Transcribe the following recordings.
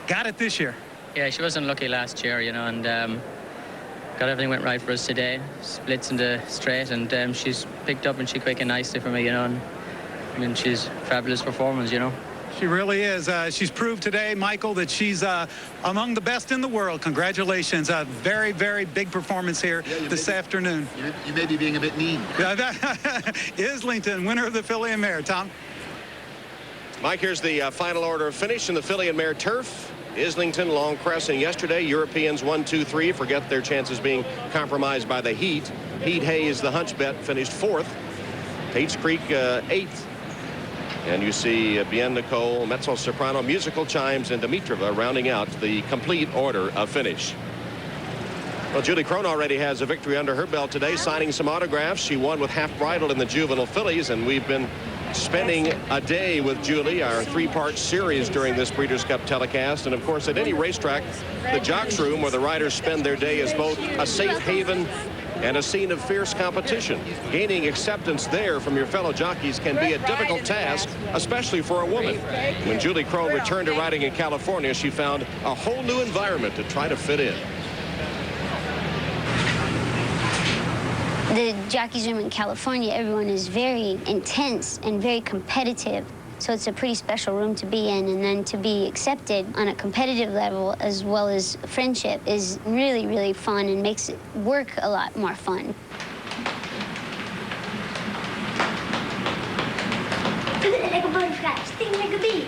Got it this year. Yeah, she was unlucky last year, you know, and got everything went right for us today. Splits into straight, and she's picked up and she quickened nicely for me, you know. And I mean, she's fabulous performance, you know. She really is. She's proved today, Michael, that she's among the best in the world. Congratulations. A very, very big performance here this afternoon. You may be being a bit mean. Islington, winner of the filly and mare. Tom? Mike, here's the final order of finish in the filly and mare turf. Islington, Long Crescent yesterday. Europeans 1, 2, 3. Forget their chances being compromised by the heat. Pete Hayes, the hunch bet, finished 4th. Tate's Creek 8th. And you see Bien Nicole, Mezzo Soprano, Musical Chimes, and Dimitrova rounding out the complete order of finish. Well, Julie Crone already has a victory under her belt today, signing some autographs. She won with Half Bridle in the juvenile fillies, and we've been spending a day with Julie, our 3-part series during this Breeders' Cup telecast. And of course, at any racetrack, the Jocks Room, where the riders spend their day, is both a safe haven and a scene of fierce competition. Gaining acceptance there from your fellow jockeys can be a difficult task, especially for a woman. When Julie Crone returned to riding in California, she found a whole new environment to try to fit in. The jockeys room in California, everyone is very intense and very competitive. So it's a pretty special room to be in, and then to be accepted on a competitive level as well as friendship is really, really fun and makes work a lot more fun. Like a butterfly, sting like a bee.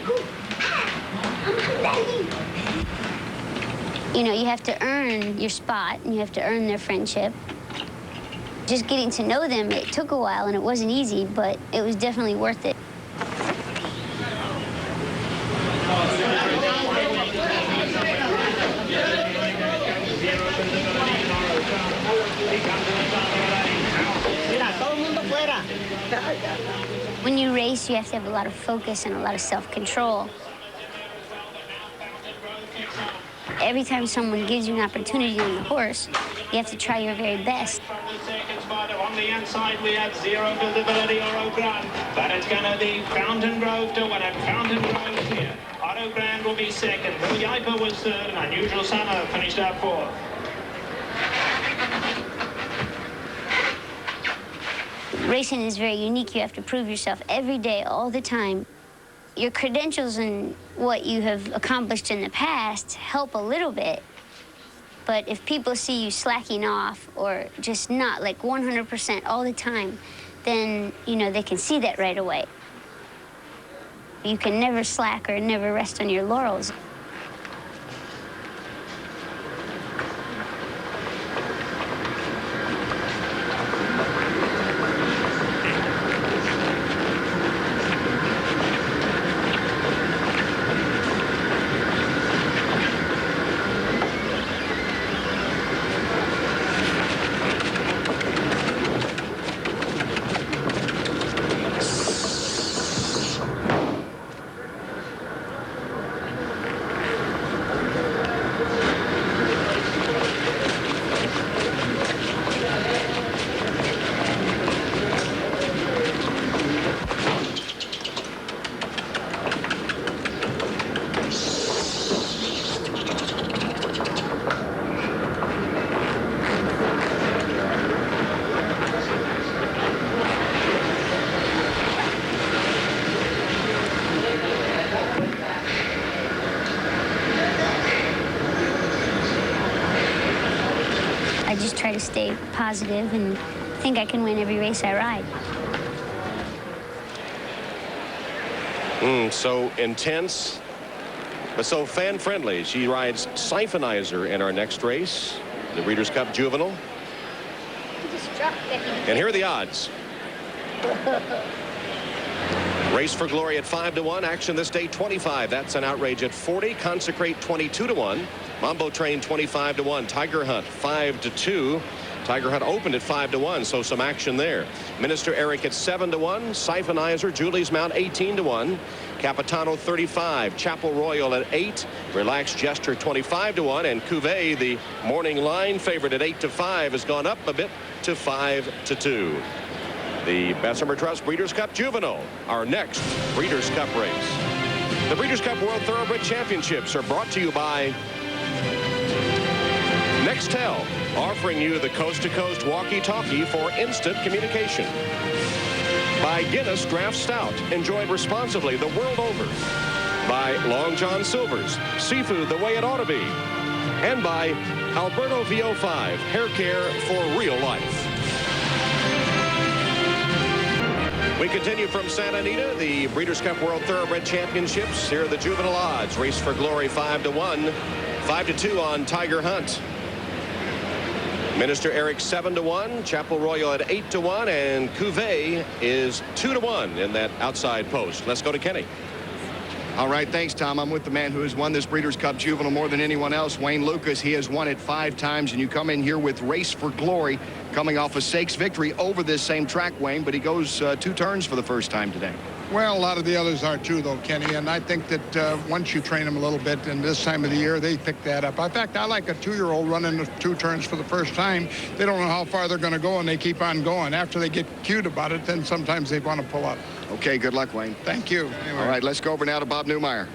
You know, you have to earn your spot, and you have to earn their friendship. Just getting to know them, it took a while, and it wasn't easy, but it was definitely worth it. When you race, you have to have a lot of focus and a lot of self-control. Every time someone gives you an opportunity on the horse, you have to try your very best. On the inside, we have Zero Visibility or O'Grand, but it's going to be Fountain Grove to win it. Fountain Grove here. Otto Grand will be second. Bill Yiper was third, and Unusual Summer finished up 4th. Racing is very unique. You have to prove yourself every day, all the time. Your credentials and what you have accomplished in the past help a little bit. But if people see you slacking off or just not like 100% all the time, then, you know, they can see that right away. You can never slack or never rest on your laurels. I just try to stay positive and think I can win every race I ride. So intense, but so fan-friendly. She rides Siphonizer in our next race, the Breeders' Cup Juvenile. And here are the odds. Race for Glory at 5-1. Action this day 25. That's an outrage at 40. Consecrate 22-1. Mambo Train 25-1. Tiger Hunt 5-2. Tiger Hunt opened at 5-1, so some action there. Minister Eric at 7-1. Siphonizer, Julie's Mount 18-1. Capitano 35. Chapel Royal at 8. Relaxed Gesture 25-1. And Cuvée, the morning line favorite at 8-5, has gone up a bit to 5-2. The Bessemer Trust Breeders' Cup Juvenile, our next Breeders' Cup race. The Breeders' Cup World Thoroughbred Championships are brought to you by Nextel, offering you the coast-to-coast walkie-talkie for instant communication. By Guinness Draft Stout, enjoyed responsibly the world over. By Long John Silver's, seafood the way it ought to be. And by Alberto VO5, hair care for real life. We continue from Santa Anita, the Breeders' Cup World Thoroughbred Championships. Here are the juvenile odds. Race for Glory 5-1, 5-2 on Tiger Hunt. Minister Eric 7-1, Chapel Royal at 8-1, and Cuvée is 2-1 in that outside post. Let's go to Kenny. All right, thanks, Tom. I'm with the man who has won this Breeders' Cup Juvenile more than anyone else, Wayne Lucas. He has won it 5 times, and you come in here with Race for Glory, coming off a stakes victory over this same track, Wayne, but he goes 2 turns for the first time today. Well, a lot of the others are too, though, Kenny, and I think that once you train them a little bit, and this time of the year, they pick that up. In fact, I like a 2-year-old running the 2 turns for the first time. They don't know how far they're going to go, and they keep on going. After they get cute about it, then sometimes they want to pull up. Okay, good luck, Wayne. Thank you. Anyway. All right, let's go over now to Bob Newmeyer.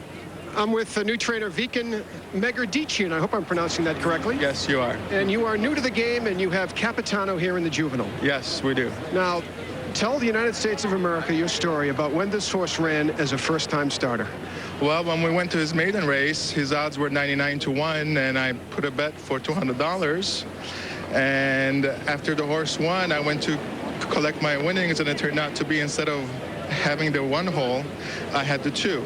I'm with the new trainer, Viken Megardician. I hope I'm pronouncing that correctly. Yes, you are. And you are new to the game, and you have Capitano here in the juvenile. Yes, we do. Now, tell the United States of America your story about when this horse ran as a first-time starter. Well, when we went to his maiden race, his odds were 99-1, and I put a bet for $200. And after the horse won, I went to collect my winnings, and it turned out to be, instead of having the 1 hole, I had the 2.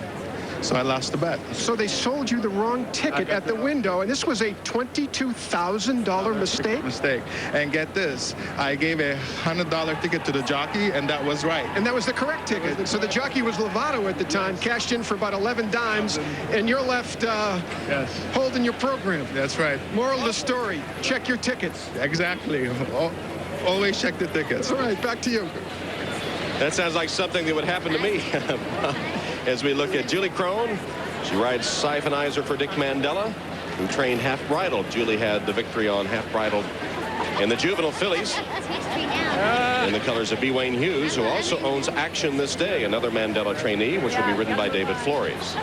So I lost the bet. So they sold you the wrong ticket at the window, and this was a $22,000 mistake? And get this, I gave a $100 ticket to the jockey, and that was right. And that was the correct ticket. So the jockey was Lovato at the time, cashed in for about 11 dimes, and you're left holding your program. That's right. Moral of the story, check your tickets. Exactly. Always check the tickets. All right, back to you. That sounds like something that would happen to me. As we look at Julie Crone, she rides Siphonizer for Dick Mandela, who trained Half Bridle. Julie had the victory on Half Bridle in the juvenile fillies in the colors of B. Wayne Hughes, who also owns Action This Day, another Mandela trainee, which will be ridden by David Flores.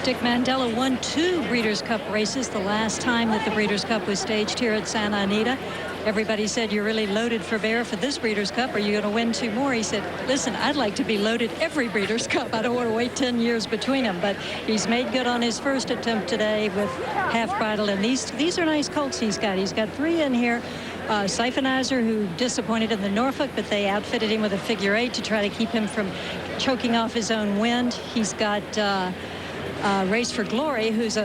Dick Mandela won 2 Breeders' Cup races the last time that the Breeders' Cup was staged here at Santa Anita. Everybody said, you're really loaded for bear for this Breeders' Cup. Are you going to win 2 more? He said, listen, I'd like to be loaded every Breeders' Cup. I don't want to wait 10 years between them. But he's made good on his first attempt today with Half Bridle. And these are nice colts he's got. He's got 3 in here. Siphonizer, who disappointed in the Norfolk, but they outfitted him with a figure 8 to try to keep him from choking off his own wind. He's got Race for Glory, who's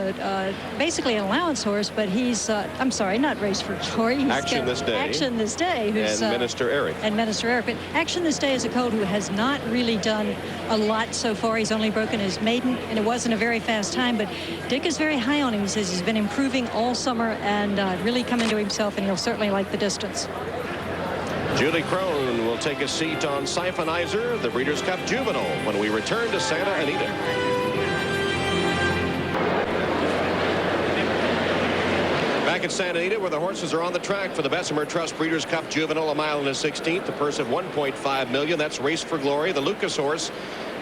basically an allowance horse, but he's, I'm sorry, not Race for Glory. He's Action This Day. Action This Day. Who's, and Minister Eric. And Minister Eric. But Action This Day is a colt who has not really done a lot so far. He's only broken his maiden, and it wasn't a very fast time, but Dick is very high on him. He says he's been improving all summer and really come into himself, and he'll certainly like the distance. Julie Crone will take a seat on Siphonizer, the Breeders' Cup Juvenile, when we return to Santa Anita. Back at Santa Anita, where the horses are on the track for the Bessemer Trust Breeders' Cup Juvenile, a mile and a 16th, a purse of $1.5 million. That's Race for Glory, the Lucas horse.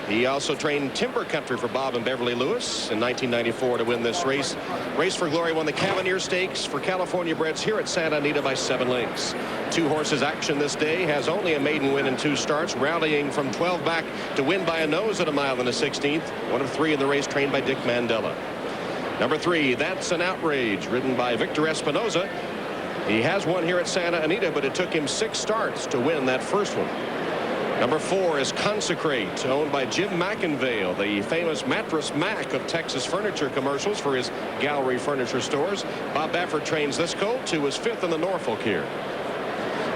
He also trained Timber Country for Bob and Beverly Lewis in 1994 to win this race. Race for Glory won the Cavalier Stakes for California breds here at Santa Anita by 7 lengths. 2 horses Action This Day has only a maiden win in 2 starts, rallying from 12 back to win by a nose at a mile and a 16th. 1 of 3 in the race, trained by Dick Mandela. Number 3, That's an Outrage, ridden by Victor Espinoza. He has won here at Santa Anita, but it took him 6 starts to win that first one. Number 4 is Consecrate, owned by Jim McInvale, the famous Mattress Mac of Texas furniture commercials for his gallery furniture stores. Bob Baffert trains this colt, who was 5th in the Norfolk here.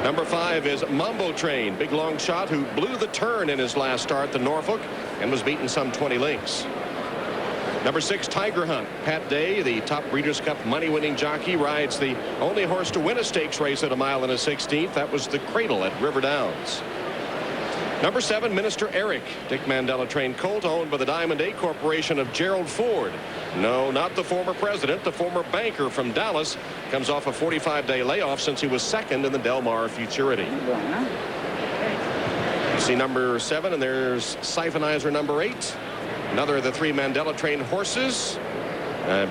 Number 5 is Mambo Train, big long shot, who blew the turn in his last start, the Norfolk, and was beaten some 20 lengths. Number 6, Tiger Hunt. Pat Day, the top Breeders' Cup money-winning jockey, rides the only horse to win a stakes race at a mile and a 16th. That was the Cradle at River Downs. Number 7, Minister Eric. Dick Mandela trained colt, owned by the Diamond A Corporation of Gerald Ford. No, not the former president, the former banker from Dallas. Comes off a 45-day layoff since he was 2nd in the Del Mar Futurity. You see number 7, and there's Siphonizer number 8. Another of the 3 Mandela-trained horses,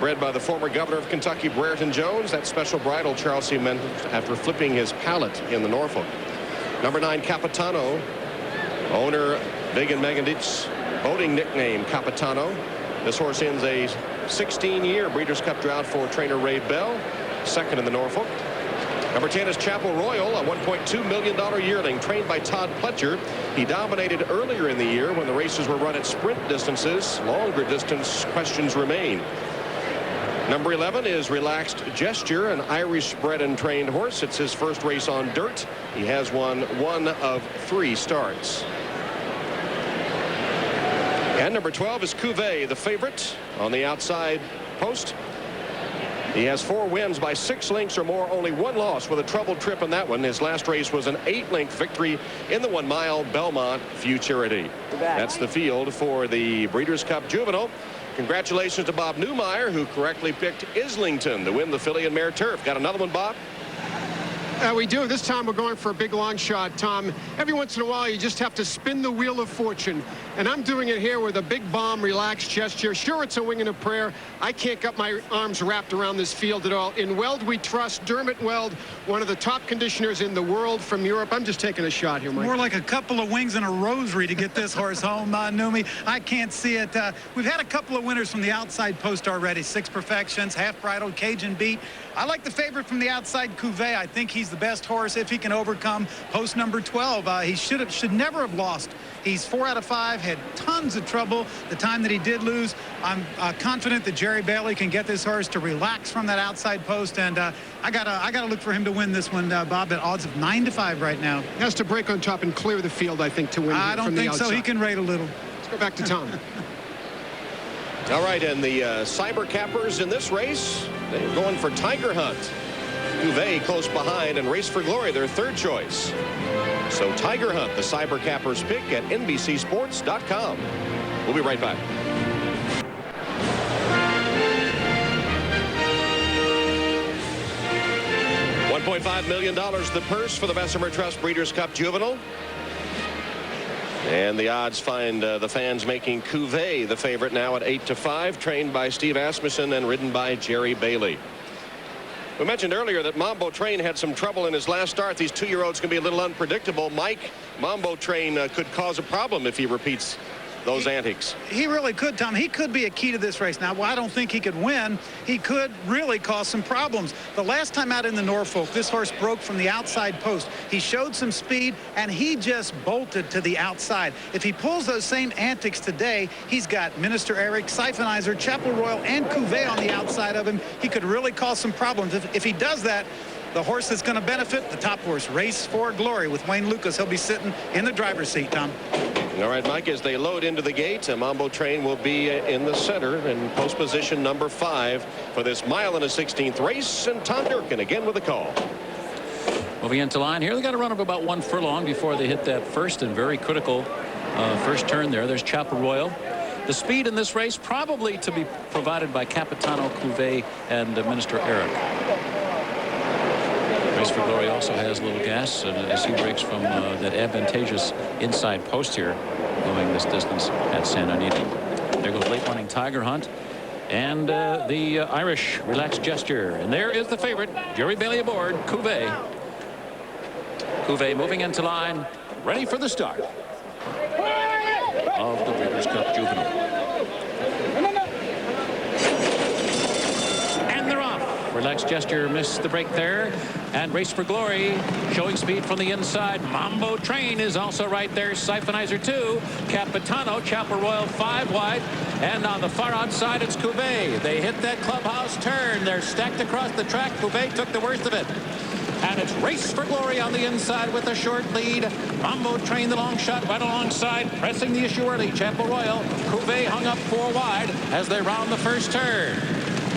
bred by the former governor of Kentucky, Brereton Jones. That special bridle Charles C. meant after flipping his palate in the Norfolk. Number 9, Capitano. Owner Vigan Megandit's boating nickname, Capitano. This horse ends a 16-year Breeders' Cup drought for trainer Ray Bell, second in the Norfolk. Number 10 is Chapel Royal, a $1.2 million yearling trained by Todd Pletcher. He dominated earlier in the year when the races were run at sprint distances. Longer distance questions remain. Number 11 is Relaxed Gesture, an Irish bred and trained horse. It's his first race on dirt. He has won 1 of 3 starts. And number 12 is Cuvée, the favorite on the outside post. He has 4 wins by 6 lengths or more, only 1 loss with a troubled trip in that one. His last race was an 8-length victory in the 1-mile Belmont Futurity. That's the field for the Breeders' Cup Juvenile. Congratulations to Bob Newmeyer, who correctly picked Islington to win the filly and mare turf. Got another one, Bob? We do. This time we're going for a big long shot, Tom. Every once in a while you just have to spin the wheel of fortune. And I'm doing it here with a big bomb, relaxed gesture. Sure, it's a wing and a prayer. I can't get my arms wrapped around this field at all. In Weld we trust. Dermot Weld, one of the top conditioners in the world from Europe. I'm just taking a shot here, Mike. More like a couple of wings and a rosary to get this horse home, Numi. I can't see it. We've had a couple of winners from the outside post already. 6 Perfections, Half Bridle, Cajun Beat. I like the favorite from the outside, Cuvée. I think he's the best horse if he can overcome post number 12. He should never have lost. He's 4 out of 5, had tons of trouble the time that he did lose. I'm confident that Jerry Bailey can get this horse to relax from that outside post, and I gotta look for him to win this one, Bob, at odds of 9 to 5 right now. He has to break on top and clear the field, I think, to win. I don't think so. He can rate a little. Let's go back to Tom. All right, and the Cyber Cappers in this race, they're going for Tiger Hunt. Cuvée close behind, and Race for Glory, their 3rd choice. So Tiger Hunt, the Cyber Cappers pick at NBCSports.com. We'll be right back. $1.5 million the purse for the Bessemer Trust Breeders' Cup Juvenile. And the odds find the fans making Cuvée the favorite now at 8 to 5, trained by Steve Asmussen and ridden by Jerry Bailey. We mentioned earlier that Mambo Train had some trouble in his last start. These 2-year-olds can be a little unpredictable. Mike, Mambo Train could cause a problem if he repeats those antics. He really could, Tom. He could be a key to this race. Now, while I don't think he could win, he could really cause some problems. The last time out in the Norfolk, this horse broke from the outside post. He showed some speed, and he just bolted to the outside. If he pulls those same antics today, he's got Minister Eric, Siphonizer, Chapel Royal, and Cuvée on the outside of him. He could really cause some problems. If he does that, the horse that's going to benefit, the top horse, Race for Glory with Wayne Lucas. He'll be sitting in the driver's seat, Tom. All right, Mike, as they load into the gate, a Mambo Train will be in the center in post position number 5 for this 1.16 mile race. And Tom Durkin again with the call. Moving into line here, they got a run of about 1 furlong before they hit that first and very critical first turn there. There's Chapel Royal. The speed in this race probably to be provided by Capitano, Cuvée, and Minister Eric. Race for Glory also has a little gas as he breaks from that advantageous inside post here, going this distance at Santa Anita. There goes late running Tiger Hunt and the Irish Relaxed Gesture. And there is the favorite, Jerry Bailey aboard, Cuvée. Cuvée moving into line, ready for the start of the Breeders' Cup Juvenile. And they're off. Relaxed Gesture missed the break there. And Race for Glory showing speed from the inside. Mambo Train is also right there. Siphonizer 2. Capitano, Chapel Royal 5 wide. And on the far outside, it's Cuvée. They hit that clubhouse turn. They're stacked across the track. Cuvée took the worst of it. And it's Race for Glory on the inside with a short lead. Mambo Train, the long shot right alongside, pressing the issue early. Chapel Royal. Cuvée hung up 4 wide as they round the first turn.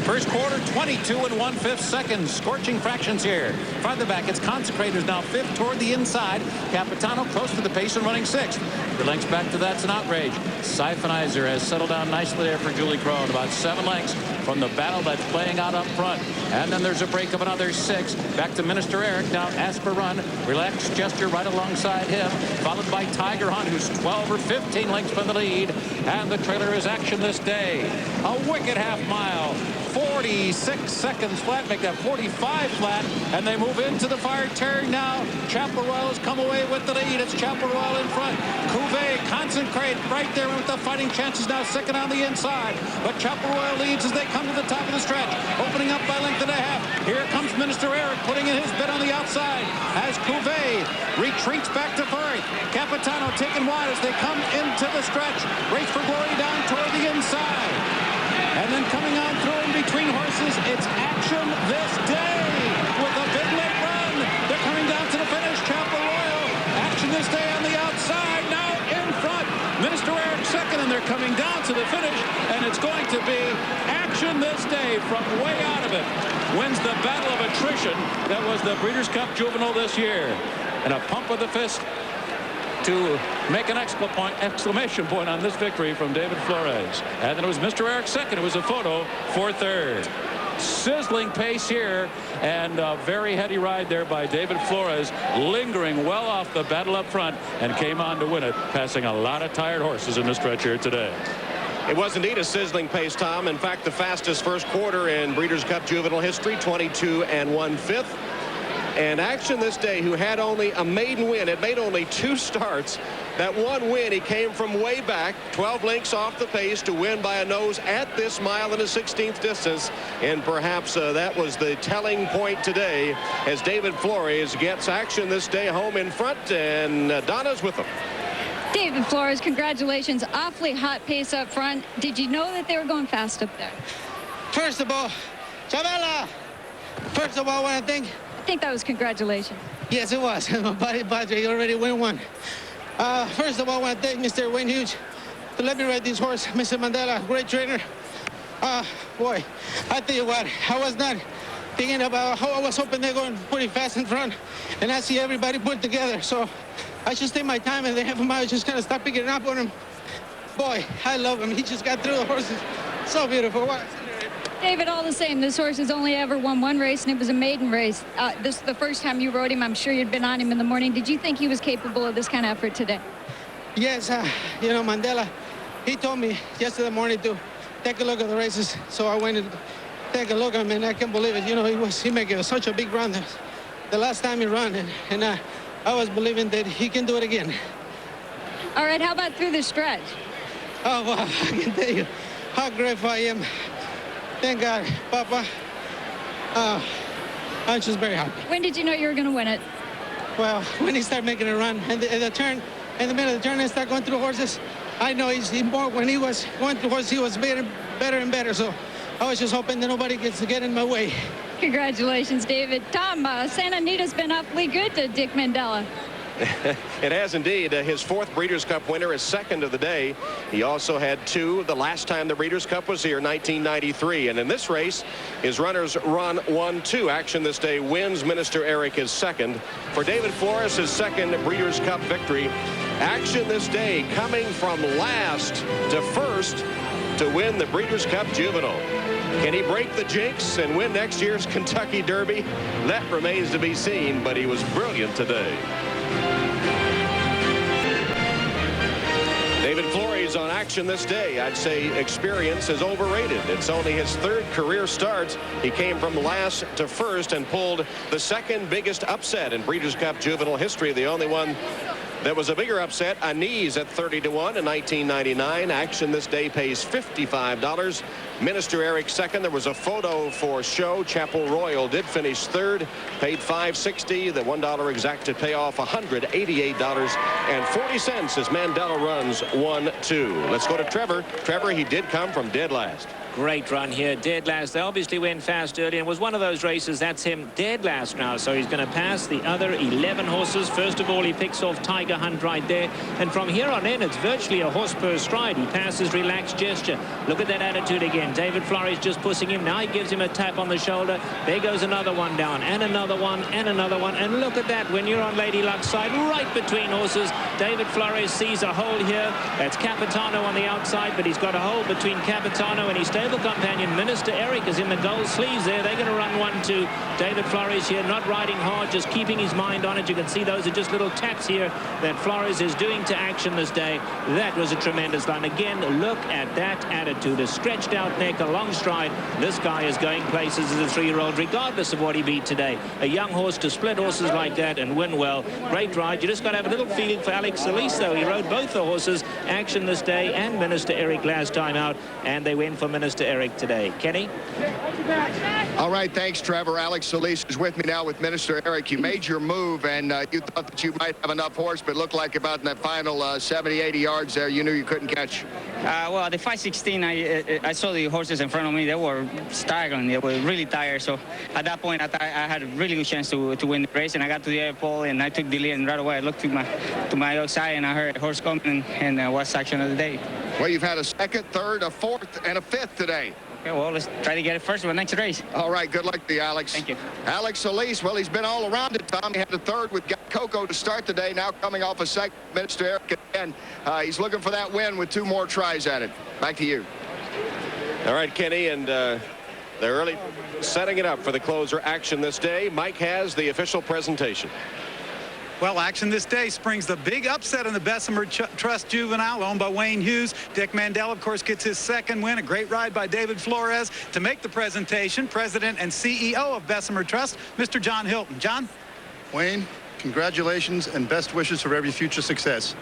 First quarter, 22 1/5 seconds. Scorching fractions here. Farther back, it's Consecrators now 5th toward the inside. Capitano close to the pace and running 6th. The lengths back to that's an outrage. Siphonizer has settled down nicely there for Julie Crone. About 7 lengths from the battle that's playing out up front. And then there's a break of another 6. Back to Minister Eric. Now Asper Run. Relaxed Gesture right alongside him. Followed by Tiger Hunt, who's 12 or 15 lengths from the lead. And the trailer is Action This Day. A wicked half mile. 46 seconds flat, make that 45 flat, and they move into the fire turn now. Chapel Royal has come away with the lead. It's Chapel Royal in front. Cuvée, Concentrate right there with the fighting chances now, second on the inside. But Chapel Royal leads as they come to the top of the stretch, opening up by length and a half. Here comes Minister Eric putting in his bid on the outside as Cuvée retreats back to first. Capitano taken wide as they come into the stretch. Race for Glory down toward the inside. And then coming on through in between horses, it's Action This Day with a big late run. They're coming down to the finish. Chapel Royal, Action This Day on the outside, now in front. Minister Eric second, and they're coming down to the finish, and it's going to be Action This Day from way out of it. Wins the battle of attrition that was the Breeders' Cup Juvenile this year. And a pump of the fist to make an exclamation point on this victory from David Flores. And then it was Mr. Eric second. It was a photo for third. Sizzling pace here, and a very heady ride there by David Flores, lingering well off the battle up front, and came on to win it, passing a lot of tired horses in the stretch here today. It was indeed a sizzling pace, Tom. In fact, the fastest first quarter in Breeders' Cup Juvenile history, 22 1/5. And Action This Day, who had only a maiden win, had made only 2 starts. That one win, he came from way back, 12 lengths off the pace to win by a nose at this mile and a 16th distance. And perhaps that was the telling point today as David Flores gets Action This Day home in front, and Donna's with him. David Flores, congratulations. Awfully hot pace up front. Did you know that they were going fast up there? First of all, Chavela, first of all, I think that was congratulations. Yes, it was. My buddy Padre already won one. First of all, I want to thank Mr. Wayne Hughes to let me ride this horse. Mr. Mandela, great trainer. Boy, I tell you what, I was not thinking about how I was hoping they're going pretty fast in front, and I see everybody put together. So I just take my time, and the half a mile just kind of start picking up on him. Boy, I love him. He just got through the horses. So beautiful. What? David, all the same, this horse has only ever won one race, and it was a maiden race. This is the first time you rode him. I'm sure you'd been on him in the morning. Did you think he was capable of this kind of effort today? Yes, you know, Mandela, he told me yesterday morning to take a look at the races. So I went and take a look at him, and I can't believe it. You know, he made such a big run the last time he ran, and I was believing that he can do it again. All right, how about through the stretch? Oh, wow, I can tell you how grateful I am. Thank God, Papa. I'm just very happy. When did you know you were going to win it? Well, when he started making a run, and the turn, in the middle of the turn, and start going through the horses, I know when he was going through the horses, he was better and better. So I was just hoping that nobody gets to get in my way. Congratulations, David. Tom, Santa Anita's been awfully good to Dick Mandela. It has indeed. His 4th Breeders' Cup winner, his 2nd of the day. He also had 2 the last time the Breeders' Cup was here, 1993. And in this race, his runners run 1-2. Action This Day wins. Minister Eric is 2nd. For David Flores, his 2nd Breeders' Cup victory. Action This Day coming from last to first to win the Breeders' Cup Juvenile. Can he break the jinx and win next year's Kentucky Derby? That remains to be seen, but he was brilliant today. David Flores on Action This Day. I'd say experience is overrated. It's only his 3rd career start. He came from last to first and pulled the 2nd biggest upset in Breeders' Cup Juvenile history. The only one that was a bigger upset, Anise at 30-1 in 1999. Action This Day pays $55. Minister Eric 2nd. There was a photo for show. Chapel Royal did finish 3rd, paid $560. The $1 exacted payoff $188.40 as Mandela runs 1-2. Let's go to Trevor. Trevor, he did come from dead last. Great run here, dead last. They obviously went fast early, and was one of those races that's him dead last now, so he's going to pass the other 11 horses. First of all, he picks off Tiger Hunt right there, and from here on in, it's virtually a horse per stride. He passes Relaxed Gesture. Look at that attitude again. David Flores just pushing him. Now he gives him a tap on the shoulder. There goes another one down, and another one, and another one, and look at that. When you're on Lady Luck's side, right between horses, David Flores sees a hole here. That's Capitano on the outside, but he's got a hole between Capitano, and he stays stable companion, Minister Eric, is in the gold sleeves there. They're going to run 1-2. David Flores here, not riding hard, just keeping his mind on it. You can see those are just little taps here that Flores is doing to Action this day. That was a tremendous line. Again, look at that attitude. A stretched out neck, a long stride. This guy is going places as a 3-year-old, regardless of what he beat today. A young horse to split horses like that and win well. Great ride. You just got to have a little feeling for Alex Solis, though. He rode both the horses, Action this day and Minister Eric last time out, and they win for Minister Eric today. Kenny? All right, thanks, Trevor. Alex Solis is with me now with Minister Eric. You made your move, and you thought that you might have enough horse, but it looked like about in that final 70, 80 yards there, you knew you couldn't catch. Well, the 5:16, I saw the horses in front of me. They were staggering. They were really tired. So at that point, I had a really good chance to win the race, and I got to the air pole, and I took the lead. And right away, I looked to my outside, and I heard a horse coming, and was Action of the day. Well, you've had a second, third, a fourth, and a fifth today. Okay, well, let's try to get it first for the next race. All right, good luck to you, Alex. Thank you. Alex Solis, well, he's been all around it, Tom. He had a third with Coco to start the day, now coming off a second. Minister Eric again. He's looking for that win with 2 more tries at it. Back to you. All right, Kenny, and they're really setting it up for the closer Action this day. Mike has the official presentation. Well, Action this day springs the big upset in the Bessemer Trust Juvenile, owned by Wayne Hughes. Dick Mandela, of course, gets his second win. A great ride by David Flores. To make the presentation, President and CEO of Bessemer Trust, Mr. John Hilton. John? Wayne, congratulations and best wishes for every future success.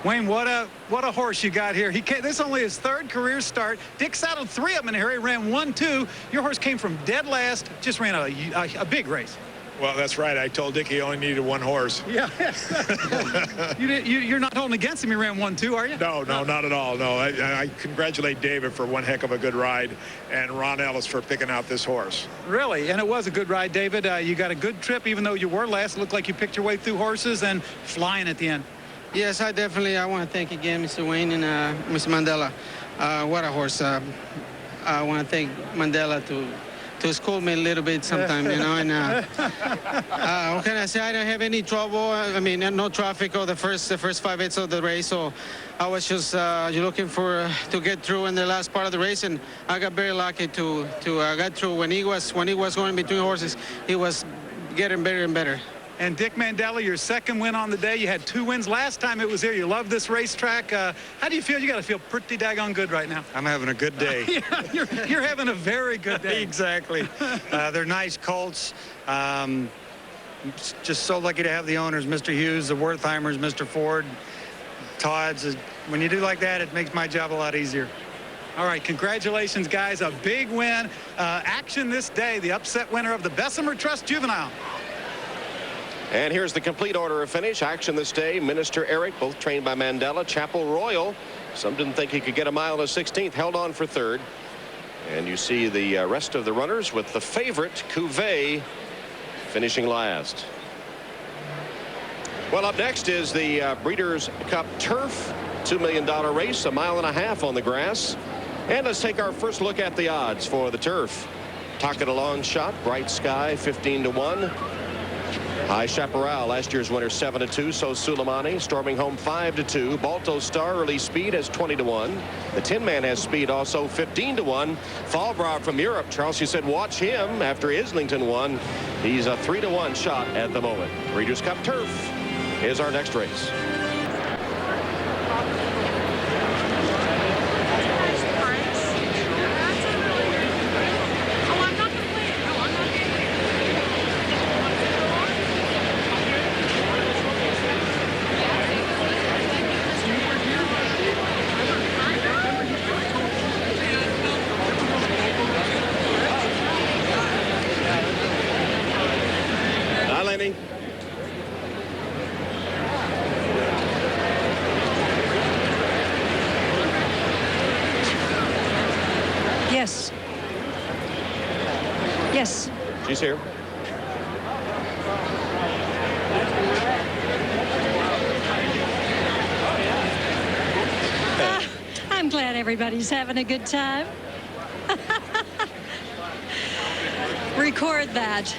Wayne, what a horse you got here. This is only his 3rd career start. Dick saddled 3 of them in here. He ran 1-2. Your horse came from dead last, just ran a big race. Well, that's right. I told Dick he only needed 1 horse. Yeah. You're not holding against him. You ran 1-2, are you? No, not at all. No, I congratulate David for one heck of a good ride, and Ron Ellis for picking out this horse. Really? And it was a good ride, David. You got a good trip, even though you were last. It looked like you picked your way through horses and flying at the end. Yes, I want to thank again Mr. Wayne and Mr. Mandela. What a horse. I want to thank Mandela to school me a little bit sometime, you know, and what can I say? I don't have any trouble. I mean, no traffic or the first 5 hits of the race, so I was just looking to get through in the last part of the race, and I got very lucky to get through. When he was going between horses, he was getting better and better. And Dick Mandela, your second win on the day. You had 2 wins last time it was here. You love this racetrack. How do you feel? You got to feel pretty daggone good right now. I'm having a good day. Yeah, you're having a very good day. Exactly. They're nice colts. Just so lucky to have the owners, Mr. Hughes, the Wertheimers, Mr. Ford, Todd's. When you do like that, it makes my job a lot easier. All right, congratulations, guys. A big win. Action this day, the upset winner of the Bessemer Trust Juvenile. And here's the complete order of finish. Action this day, Minister Eric, both trained by Mandela. Chapel Royal, some didn't think he could get a mile in the 16th, held on for 3rd. And you see the rest of the runners with the favorite, Cuvée, finishing last. Well, up next is the Breeders' Cup Turf, $2 million race, 1.5 miles on the grass. And let's take our first look at the odds for the turf. Tocket a long shot, Bright Sky, 15-1. High Chaparral, last year's winner, 7-2. So Suleimani, Storming Home, 5-2. Balto Star, early speed, has 20-1. The Tin Man has speed, also 15-1. Fallbrow from Europe, Charles, you said watch him after Islington won. He's a 3-1 shot at the moment. Breeders' Cup Turf is our next race. Yes. Yes. She's here. I'm glad everybody's having a good time. Record that.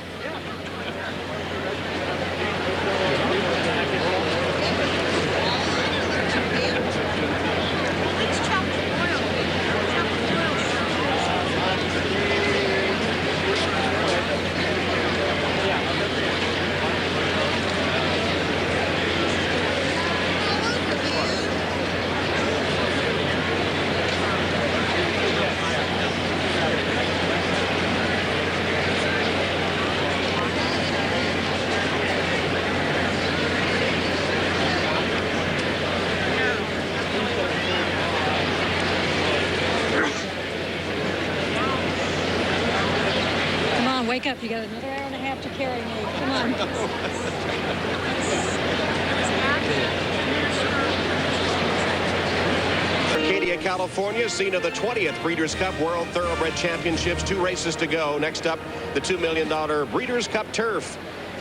wake up. You got another hour and a half to carry me. Come on. Arcadia, California, scene of the 20th Breeders' Cup World Thoroughbred Championships. 2 races to go. Next up, the $2 million Breeders' Cup Turf.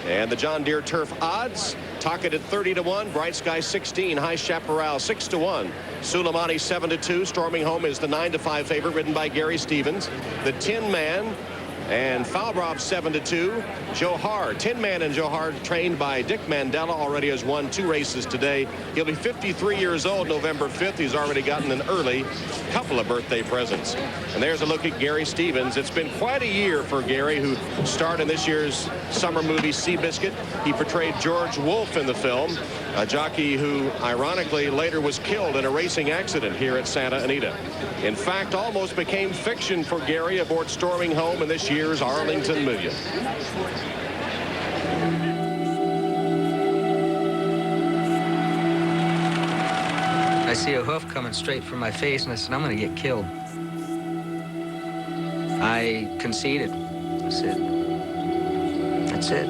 And the John Deere Turf odds, Tocket at 30-1, Bright Sky 16, High Chaparral 6-1, Suleimani 7-2. Storming Home is the 9-5 favorite, ridden by Gary Stevens. The Tin Man and Falbrov 7-2. Johar, Tin Man and Johar, trained by Dick Mandela, already has won 2 races today. He'll be 53 years old November 5th. He's already gotten an early couple of birthday presents. And there's a look at Gary Stevens. It's been quite a year for Gary, who starred in this year's summer movie Seabiscuit. He portrayed George Wolfe in the film, a jockey who ironically later was killed in a racing accident here at Santa Anita. In fact, almost became fiction for Gary aboard Storming Home in this year's Arlington Million. I see a hoof coming straight from my face, and I said, I'm going to get killed. I conceded. I said, that's it.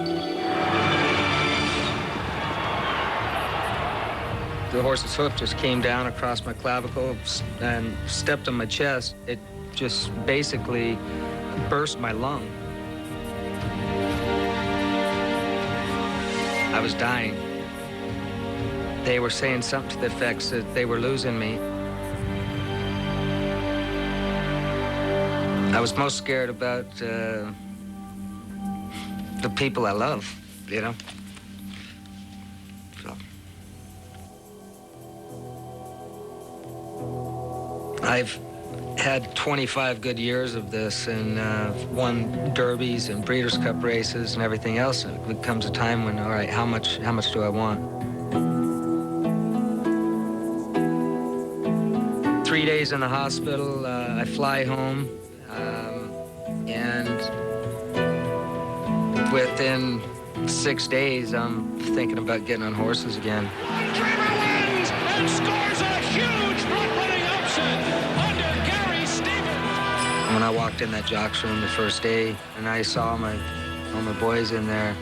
The horse's hoof just came down across my clavicle and stepped on my chest. It just basically burst my lung. I was dying. They were saying something to the effect that they were losing me. I was most scared about the people I love, you know? So. I've had 25 good years of this and won derbies and Breeders' Cup races and everything else. And it comes a time when, all right, how much do I want? 3 days in the hospital, I fly home, and within 6 days, I'm thinking about getting on horses again. Dreamer wins and scores a huge front-running upset under Gary Stevens. When I walked in that jocks room the first day, and I saw all my boys in there,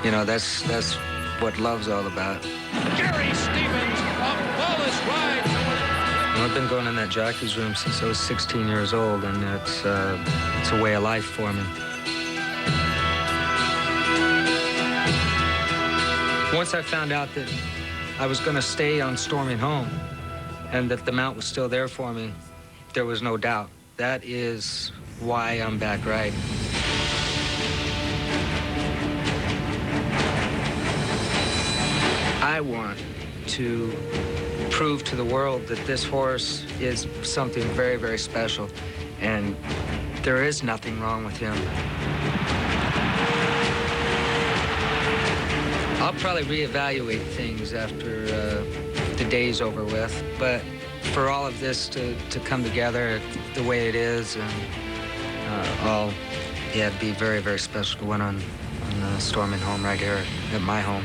you know, that's what love's all about. Gary Stevens, a flawless ride. I've been going in that jockey's room since I was 16 years old, and it's a way of life for me. Once I found out that I was going to stay on Storming Home and that the mount was still there for me, there was no doubt. That is why I'm back right. I want to prove to the world that this horse is something very, very special, and there is nothing wrong with him. I'll probably reevaluate things after the day's over with, but for all of this to come together the way it is, and it'd be very, very special to win on Storming Home right here at my home.